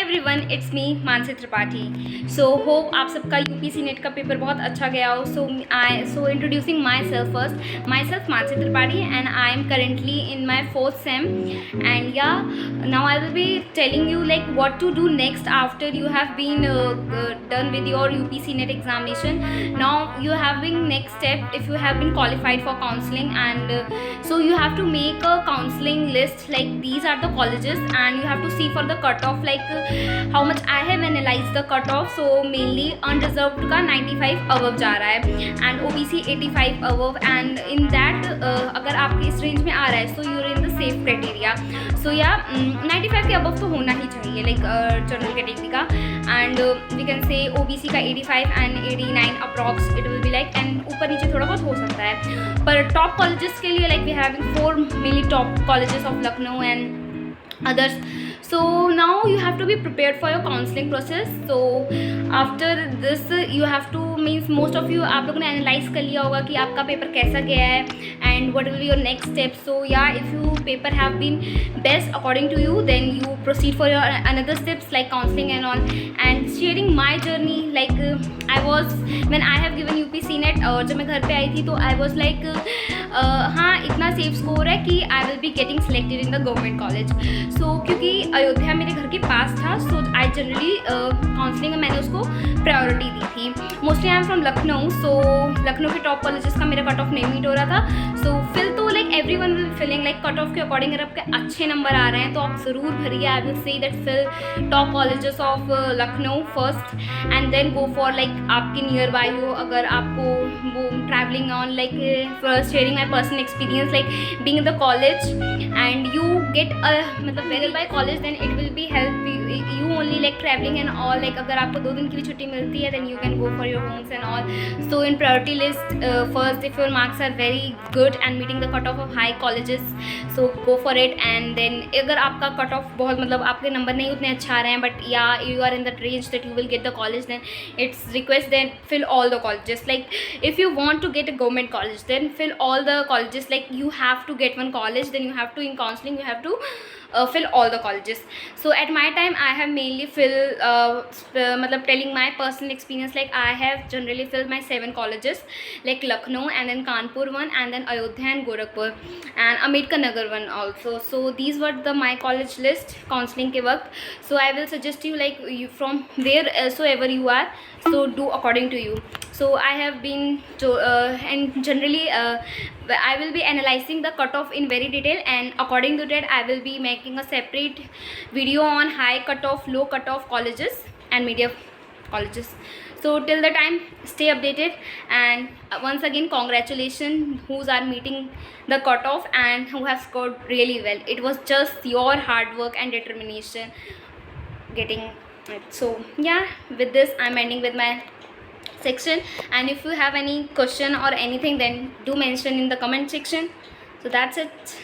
Everyone, it's me Mansi Tripathi. So hope आप सबका UPC net का पेपर बहुत अच्छा गया हो। So introducing myself first, myself Mansi Tripathi and I am currently in my 4th sem and yeah now I will be telling you like what to do next after you have been done with your UPC net examination. Now you have been next step if you have been qualified for counseling, and so you have to make a counseling list, like these are the colleges and you have to see for the cutoff, like how much I have analyzed the cutoff. So mainly unreserved का 95 above जा रहा है and OBC 85 above, and in that अगर आपके इस range में आ रहा है so you're in the safe criteria. So yeah, 95 के above तो होना ही चाहिए, like जनरल कैटेगरी का, and we can say OBC का 85 and 89 approx it will be like, and ऊपर नीचे थोड़ा बहुत हो सकता है। पर टॉप कॉलेजेस के लिए like we have 4 mainly top colleges of Lucknow and others. So now you have to be prepared for your counseling process. So after this you have to means most of you आप लोगों ने analyse कर लिया होगा कि आपका paper कैसा गया है and what will be your next step. So yeah, if you paper have been best according to you, then you proceed for your another steps like counseling and all, and sharing my journey. Like I was when I have given UPC net और जब मैं घर पे आई थी तो I was like हाँ इतना safe score है कि I will be getting selected in the government college. So क्योंकि अयोध्या मेरे घर के पास था, सो आई जनरली काउंसलिंग में मैंने उसको प्रायोरिटी दी थी। Mostly I am from Lucknow, so Lucknow के टॉप कॉलेजेस का मेरा कट ऑफ नहीं मीट हो रहा था। सो फिल तो like everyone will filling like cut off के अकॉर्डिंग अगर आपके अच्छे नंबर आ रहे हैं तो आप ज़रूर भरिए। I will say that fill top colleges of Lucknow first and then go for like आपके नियर बाई हो। अगर आपको वो travelling on like sharing my personal experience like being in the college and you get मतलब very by college, then it will be help you only like traveling and all, like अगर आपको 2 दिन की भी छुट्टी मिलती है then you can go for your homes and all. So in priority list first if your marks are very good and meeting the cutoff of high colleges, so go for it. And then अगर आपका cutoff बहुत मतलब आपके number नहीं उतने अच्छे आ रहे हैं but yeah you are in that range that you will get the college, then it's request then fill all the colleges. Like if you want to get a government college then fill all the colleges, like you have to get one college, then you have to in counseling you have to fill all the colleges. So at my time I have mainly fill मतलब telling my personal experience, like I have generally filled my 7 colleges like Lucknow and then Kanpur one and then Ayodhya and Gorakhpur and Ambedkar Nagar one also. So these were the my college list counseling के वक्त. So I will suggest you like you from wheresoever you are, so do according to you. So I have been to and generally I will be analyzing the cutoff in very detail, and according to that I will be making a separate video on high cutoff, low cutoff colleges and medium colleges. So till the time stay updated, and once again congratulations who's are meeting the cutoff and who have scored really well. It was just your hard work and determination getting it. So yeah, with this I'm ending with my section, and if you have any question or anything then do mention in the comment section. So that's it.